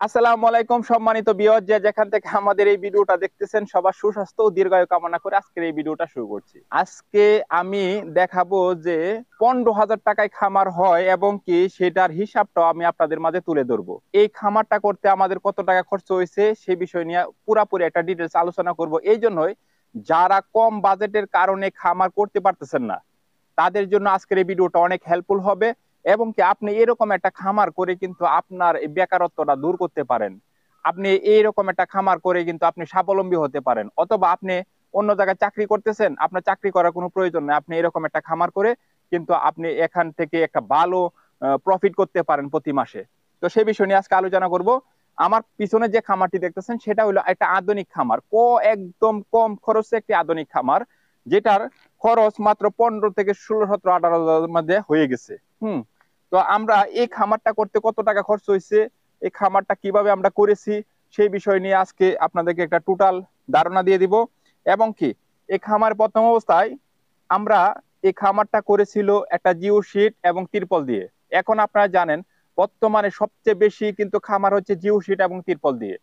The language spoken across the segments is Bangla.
আসসালামু আলাইকুম সম্মানিত ভিউয়ার, যে যেখান থেকে আমাদের এই ভিডিওটা দেখতেছেন সবার সুস্বাস্থ্য ও দীর্ঘায়ু কামনা করে আজকের এই ভিডিওটা শুরু করছি। আজকে আমি দেখাবো যে 15,000 টাকায় খামার হয় এবং কি সেটার হিসাবটাও আমি আপনাদের মাঝে তুলে ধরবো। এই খামারটা করতে আমাদের কত টাকা খরচ হয়েছে সেই বিষয় নিয়ে পুরাপুরি একটা ডিটেলস আলোচনা করব। এই জন্যই যারা কম বাজেটের কারণে খামার করতে পারতেছেন না তাদের জন্য আজকের এই ভিডিওটা অনেক হেল্পফুল হবে। এবং কি আপনি এরকম একটা খামার করে কিন্তু আপনার এই বেকারত্বটা দূর করতে পারেন। আপনি এইরকম একটা খামার করে কিন্তু আপনি স্বাবলম্বী হতে পারেন, অথবা আপনি অন্য জায়গায় চাকরি করতেছেন, আপনার চাকরি করার কোনো প্রয়োজন নেই, আপনি এরকম একটা খামার করে কিন্তু আপনি এখান থেকে একটা ভালো প্রফিট করতে পারেন প্রতি মাসে। তো সেই বিষয় নিয়ে আজকে আলোচনা করব। আমার পিছনে যে খামারটি দেখতেছেন সেটা হলো একটা আধুনিক খামার, একদম কম খরচে একটি আধুনিক খামার, যেটার খরচ মাত্র 15 থেকে 16, 17, 18 হাজারের মধ্যে হয়ে গেছে। তো আমরা এই খামারটা করতে কত টাকা খরচ হয়েছে, এই খামারটা কিভাবে আমরা করেছি সেই বিষয় নিয়ে আজকে আপনাদেরকে একটা টোটাল ধারণা দিয়ে দিব। এবং কি এই খামার প্রথম অবস্থায় আমরা এই খামারটা করেছিল একটা জিও শিট এবং তিরপল দিয়ে। এখন আপনারা জানেন বর্তমানে সবচেয়ে বেশি কিন্তু খামার হচ্ছে জিও শিট এবং তিরপল দিয়ে।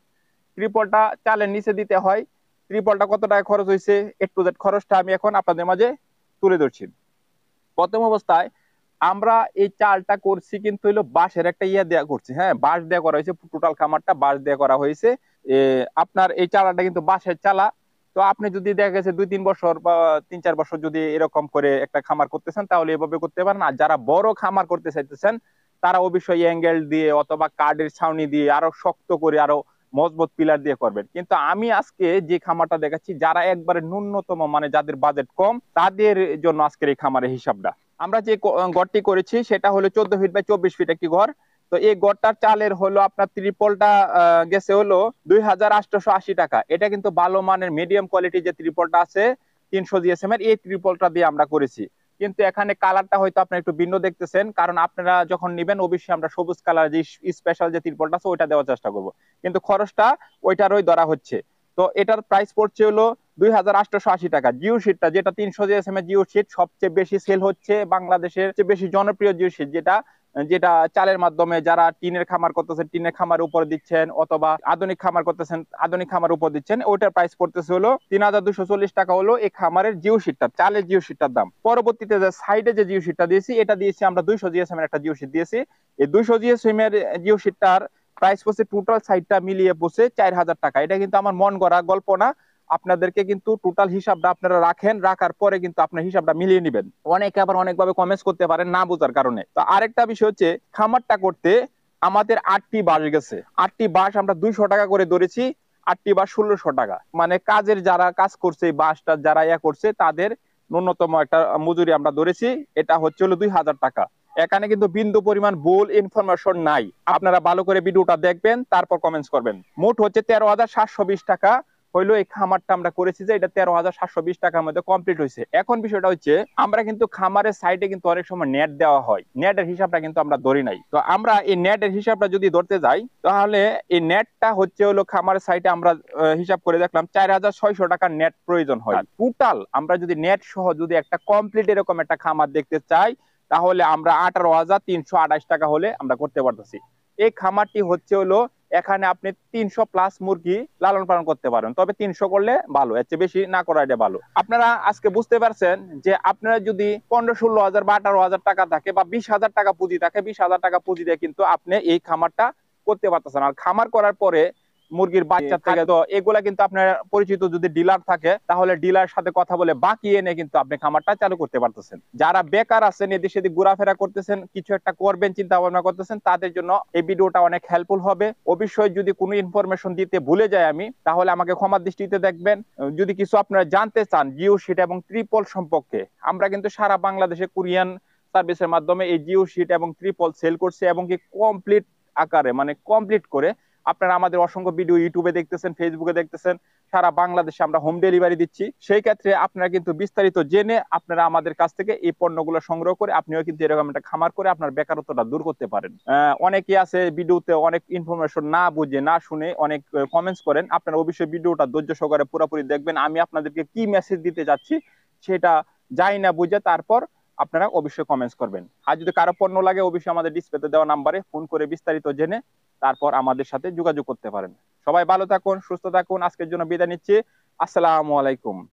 ত্রিপলটা চালের নিচে দিতে হয়। ত্রিপলটা কত টাকা খরচ হয়েছে, একটু জেড খরচটা আমি এখন আপনাদের মাঝে তুলে ধরছি। প্রথম অবস্থায় আমরা এই চালটা করছি কিন্তু হলো বাঁশের একটা ইয়া দেয়া করছি, হ্যাঁ বাঁশ দেয়া করা হয়েছে, টোটাল খামারটা বাঁশ দেয়া করা হয়েছে। আপনার এই চালাটা কিন্তু বাঁশের চালা। তো আপনি যদি দেখা গেছে 2-3 বছর বা 3-4 বছর যদি এরকম করে একটা খামার করতেছেন তাহলে এভাবে করতে পারেন। আর যারা বড় খামার করতে চাইতেছেন তারা অবশ্যই অ্যাঙ্গেল দিয়ে অথবা কাঠের ছাউনি দিয়ে আরো শক্ত করে আরো মজবুত পিলার দিয়ে করবেন। কিন্তু আমি আজকে যে খামারটা দেখাচ্ছি যারা একবারে ন্যূনতম মানে যাদের বাজেট কম তাদের জন্য আজকের এই খামারের হিসাবটা। আমরা যে ঘরটি করেছি সেটা হলো 14 ফিট বাই 24 ফিট একটি ঘর। তো এই ঘরটার চালের হলো আপনার ত্রিপলটা গেছে হলো 2,880 টাকা। এটা কিন্তু ভালো মানের মিডিয়াম কোয়ালিটির যে ত্রিপলটা আছে 300 GSM এর, এই ত্রিপলটা দিয়ে আমরা করেছি। কিন্তু এখানে কালারটা হয়তো আপনারা একটু ভিন্ন দেখতেছেন, কারণ আপনারা যখন নিবেন অবশ্যই আমরা সবুজ কালার যে স্পেশাল যে ত্রিপলটা আছে ওইটা দেওয়ার চেষ্টা করব, কিন্তু খরচটা ওইটারই ধরা হচ্ছে। তো এটার প্রাইস পড়ছে হলো 2,880 টাকা। জিও শিটটা যেটা 300 GSM এর জিও শিট সবচেয়ে বেশি সেল হচ্ছে, বাংলাদেশের চেয়ে বেশি জনপ্রিয় জিও শিট, যেটা যেটা চালের মাধ্যমে যারা টিনের খামার করতেছেন টিনের খামার উপর দিচ্ছেন, অথবা আধুনিক খামার করতেছেন আধুনিক খামার উপর দিচ্ছেন, ওইটার প্রাইস পড়তেছে হলো 3,240 টাকা। হলো এই খামারের জিও শিটটা, চালের জিও শিটটার দাম। পরবর্তীতে যে সাইডে যে জিও শিটটা দিয়েছি এটা দিয়েছি আমরা 200 GSM এর একটা জিও শিট দিয়েছি। এই 200 GSM এর জিও শিটটার প্রাইস পড়ছে টোটাল সাইডটা মিলিয়ে পড়ছে 4,000 টাকা। এটা কিন্তু আমার মন গড়া গল্প না, আপনাদেরকে কিন্তু টোটাল হিসাবটা আপনারা রাখেন, রাখার পরে কিন্তু আপনার হিসাবটা মিলিয়ে নেবেন। অনেকে আবার অনেকভাবে কমেন্টস করতে পারেন না বোঝার কারণে। তো আরেকটা বিষয় হচ্ছে খামারটা করতে আমাদের 8টি বাঁশ গেছে। 8টি বাঁশ আমরা 200 টাকা করে ধরেছি। 8টি বাঁশ 1600 টাকা, মানে কাজের যারা কাজ করছে বাঁশটা যারা ইয়া করছে তাদের ন্যূনতম একটা মজুরি আমরা ধরেছি, এটা হচ্ছে হলো 2,000 টাকা। এখানে কিন্তু বিন্দু পরিমাণ ভুল ইনফরমেশন নাই, আপনারা ভালো করে ভিডিওটা দেখবেন তারপর কমেন্টস করবেন। মোট হচ্ছে 13,720 টাকা হইলো এই খামারটা আমরা করেছি, যে এটা 13,720 টাকার মধ্যে কমপ্লিট হয়েছে। এখন বিষয়টা হচ্ছে আমরা কিন্তু খামারের সাইডে কিন্তু অনেক সময় নেট দেওয়া হয়, নেটের হিসাবটা কিন্তু আমরা ধরি নাই। তো আমরা এই নেটের হিসাবটা যদি ধরতে যাই তাহলে এই নেটটা হচ্ছে হলো খামারের সাইডে আমরা হিসাব করে দেখলাম 4,600 টাকার নেট প্রয়োজন হয় টোটাল। আমরা যদি নেট সহ যদি একটা কমপ্লিট এরকম একটা খামার দেখতে চাই তাহলে আমরা 18,328 টাকা হলে আমরা করতে পারতেছি। এই খামারটি হচ্ছে হলো এখানে আপনি 300+ মুরগি লালন পালন করতে পারেন, তবে 300 করলে ভালো, এর চেয়ে বেশি না করাটা ভালো। আপনারা আজকে বুঝতে পারছেন যে আপনারা যদি 15-16 হাজার বা 18,000 টাকা থাকে বা 20,000 টাকা পুঁজি থাকে, 20,000 টাকা পুঁজি দিয়ে কিন্তু আপনি এই খামারটা করতে পারতেছেন। আর খামার করার পরে মুরগির বাচ্চা থেকে তো এগুলা কিন্তু আপনার পরিচিত যদি ডিলার থাকে তাহলে ডিলার সাথে কথা বলে বাকি এনে কিন্তু আপনি খামারটা চালু করতে পারতেছেন। যারা বেকার আছেন এদিক সেদিক ঘোরাফেরা করতেছেন, কিছু একটা করবেন চিন্তা ভাবনা করতেছেন, তাদের জন্য এই ভিডিওটা অনেক হেল্পফুল হবে। অবশ্যই যদি কোনো ইনফরমেশন দিতে ভুলে যাই আমি তাহলে আমাকে ক্ষমা দৃষ্টিতে দেখবেন। যদি কিছু আপনারা জানতে চান জিও শিট এবং ত্রিপল সম্পর্কে, আমরা কিন্তু সারা বাংলাদেশে কুরিয়ান সার্ভিসের মাধ্যমে এই জিও শিট এবং ত্রিপল সেল করছি, এবং কি কমপ্লিট আকারে মানে কমপ্লিট করে আপনারা আমাদের অসংখ্য ভিডিও ইউটিউবে দেখতেছেন, ফেসবুকে দেখতেছেন, সারা বাংলাদেশে আমরা হোম ডেলিভারি দিচ্ছি। সেই ক্ষেত্রে আপনারা কিন্তু বিস্তারিত জেনে আপনারা আমাদের কাছ থেকে এই পণ্যগুলো সংগ্রহ করে আপনিও কিন্তু এরকম একটা খামার করে আপনার বেকারত্বটা দূর করতে পারেন। অনেকে আছে ভিডিওতে অনেক ইনফরমেশন না বুঝে না শুনে অনেক কমেন্টস করেন, আপনারা অবশ্যই ভিডিওটা ধৈর্য সহকারে পুরোপুরি দেখবেন। আমি আপনাদেরকে কি মেসেজ দিতে যাচ্ছি সেটা যাই না বুঝে তারপর আপনারা অবশ্যই কমেন্টস করবেন। আর যদি কারো পণ্য লাগে অবশ্যই আমাদের ডিসপ্লেতে দেওয়া নাম্বারে ফোন করে বিস্তারিত জেনে তারপর আমাদের সাথে যোগাযোগ করতে পারেন। সবাই ভালো থাকুন, সুস্থ থাকুন। আজকের জন্য বিদায় নিচ্ছি। আসসালামু আলাইকুম।